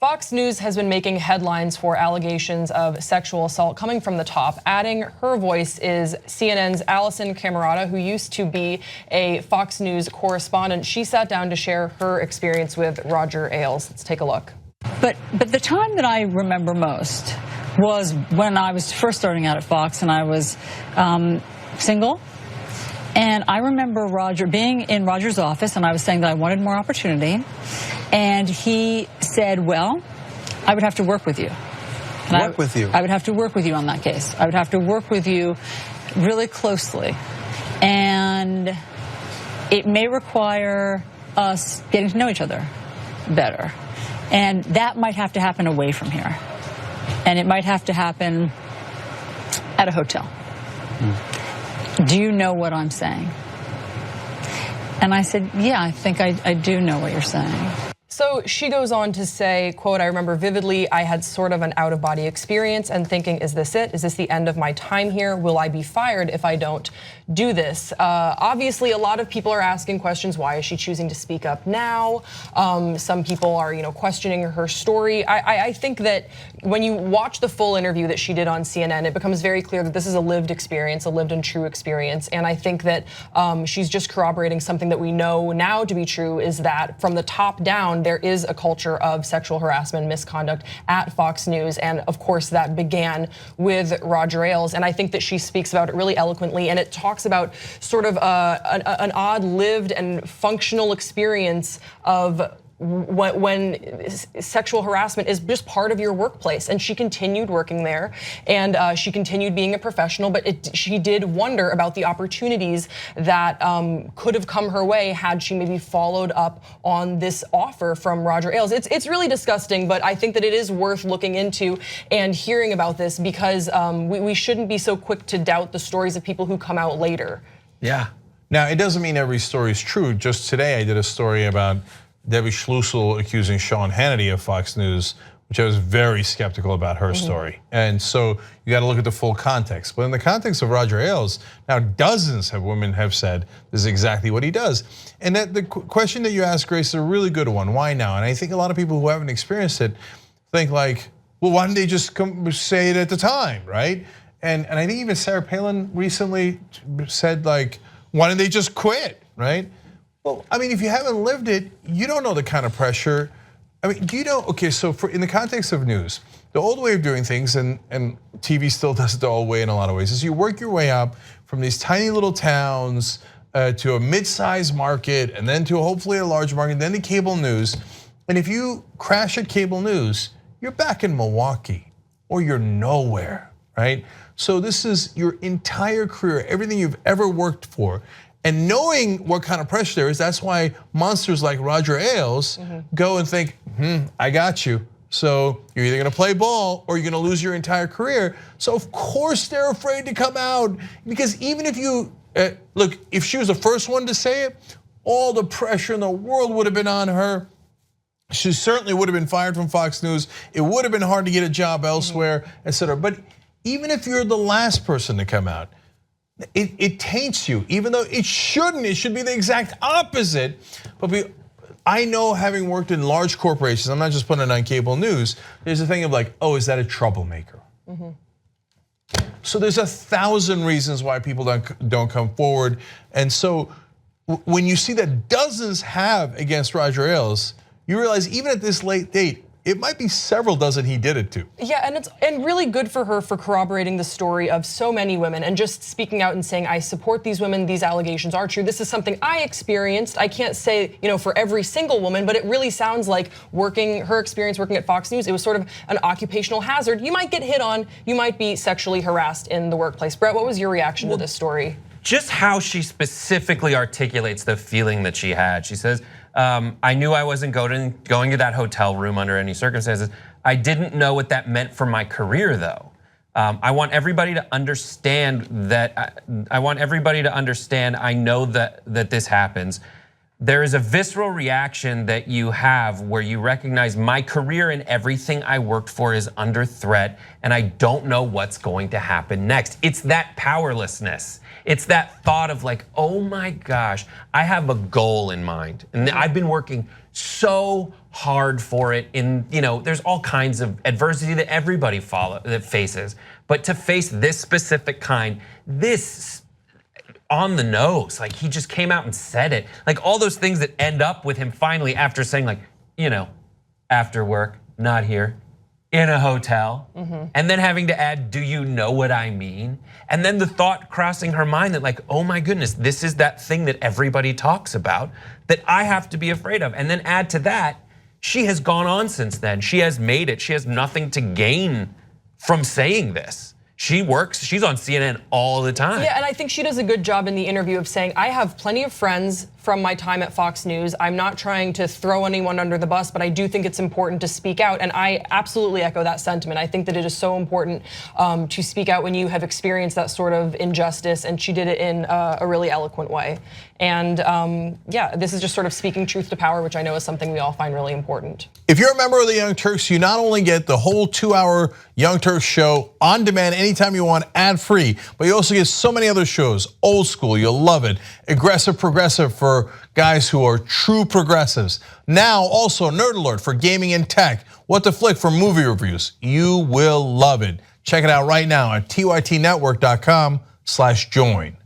Fox News has been making headlines for allegations of sexual assault coming from the top. Adding her voice is CNN's Alisyn Camerota, who used to be a Fox News correspondent. She sat down to share her experience with Roger Ailes. Let's take a look. But the time that I remember most was when I was first starting out at Fox and I was single. And I remember Roger being in Roger's office, and I was saying that I wanted more opportunity. And he said, well, I would have to work with you. Work with you? I would have to work with you on that case. I would have to work with you really closely. And it may require us getting to know each other better. And that might have to happen away from here. And it might have to happen at a hotel. Do you know what I'm saying? And I said, yeah, I think I do know what you're saying. So she goes on to say, quote, I remember vividly, I had sort of an out-of-body experience and thinking, is this it? Is this the end of my time here? Will I be fired if I don't do this? Obviously, a lot of people are asking questions. Why is she choosing to speak up now? Some people are, questioning her story. I think that when you watch the full interview that she did on CNN, it becomes very clear that this is a lived experience, a lived and true experience. And I think that she's just corroborating something that we know now to be true, is that from the top down, there is a culture of sexual harassment and misconduct at Fox News. And of course, that began with Roger Ailes. And I think that she speaks about it really eloquently. And it talks about sort of an odd lived and functional experience of when sexual harassment is just part of your workplace. And she continued working there, and she continued being a professional, but she did wonder about the opportunities that could have come her way had she maybe followed up on this offer from Roger Ailes. It's really disgusting, but I think that it is worth looking into and hearing about this, because we shouldn't be so quick to doubt the stories of people who come out later. Yeah. Now, it doesn't mean every story is true. Just today, I did a story about Debbie Schlussel accusing Sean Hannity of Fox News, which I was very skeptical about her story. And so you got to look at the full context. But in the context of Roger Ailes, now dozens of women have said this is exactly what he does. And that the question that you asked, Grace, is a really good one. Why now? And I think a lot of people who haven't experienced it think like, well, why didn't they just come say it at the time, right? And I think even Sarah Palin recently said, like, why didn't they just quit, right? Well, I mean, if you haven't lived it, you don't know the kind of pressure. I mean, do you know, okay, so in the context of news, the old way of doing things, and TV still does it the old way in a lot of ways, is you work your way up from these tiny little towns to a mid-sized market, and then to hopefully a large market, then to cable news. And if you crash at cable news, you're back in Milwaukee, or you're nowhere, right? So this is your entire career, everything you've ever worked for. And knowing what kind of pressure there is, that's why monsters like Roger Ailes go and think, I got you. So you're either gonna play ball or you're gonna lose your entire career. So of course they're afraid to come out, because even if you, look, if she was the first one to say it, all the pressure in the world would have been on her. She certainly would have been fired from Fox News. It would have been hard to get a job elsewhere, et cetera. But even if you're the last person to come out, it taints you, even though it shouldn't. It should be the exact opposite. But I know, having worked in large corporations, I'm not just putting it on cable news, there's a thing of like, oh, is that a troublemaker? So there's 1,000 reasons why people don't come forward. And so when you see that dozens have against Roger Ailes, you realize even at this late date, it might be several dozen he did it to. Yeah, and it's really good for her for corroborating the story of so many women and just speaking out and saying, I support these women, these allegations are true. This is something I experienced. I can't say, for every single woman, but it really sounds like her experience working at Fox News, it was sort of an occupational hazard. You might get hit on, you might be sexually harassed in the workplace. Brett, what was your reaction to this story? Just how she specifically articulates the feeling that she had. She says, I knew I wasn't going to that hotel room under any circumstances. I didn't know what that meant for my career, though. I want everybody to understand that. I know that this happens. There is a visceral reaction that you have where you recognize my career and everything I worked for is under threat, and I don't know what's going to happen next. It's that powerlessness. It's that thought of like, oh my gosh, I have a goal in mind. And I've been working so hard for it. There's all kinds of adversity that everybody faces. But to face this specific kind, this on the nose, like he just came out and said it. Like all those things that end up with him finally after saying like, after work, not here, in a hotel, and then having to add, do you know what I mean? And then the thought crossing her mind that like, oh my goodness, this is that thing that everybody talks about that I have to be afraid of. And then add to that, she has gone on since then. She has made it. She has nothing to gain from saying this. She's on CNN all the time. Yeah, and I think she does a good job in the interview of saying, I have plenty of friends from my time at Fox News. I'm not trying to throw anyone under the bus, but I do think it's important to speak out. And I absolutely echo that sentiment. I think that it is so important to speak out when you have experienced that sort of injustice. And she did it in a really eloquent way. And yeah, this is just sort of speaking truth to power, which I know is something we all find really important. If you're a member of the Young Turks, you not only get the whole 2-hour Young Turks show on demand anytime you want, ad-free, but you also get so many other shows. Old School, you'll love it. Aggressive Progressive for guys who are true progressives. Now also Nerd Alert for gaming and tech. What the Flick for movie reviews. You will love it. Check it out right now at tytnetwork.com/join.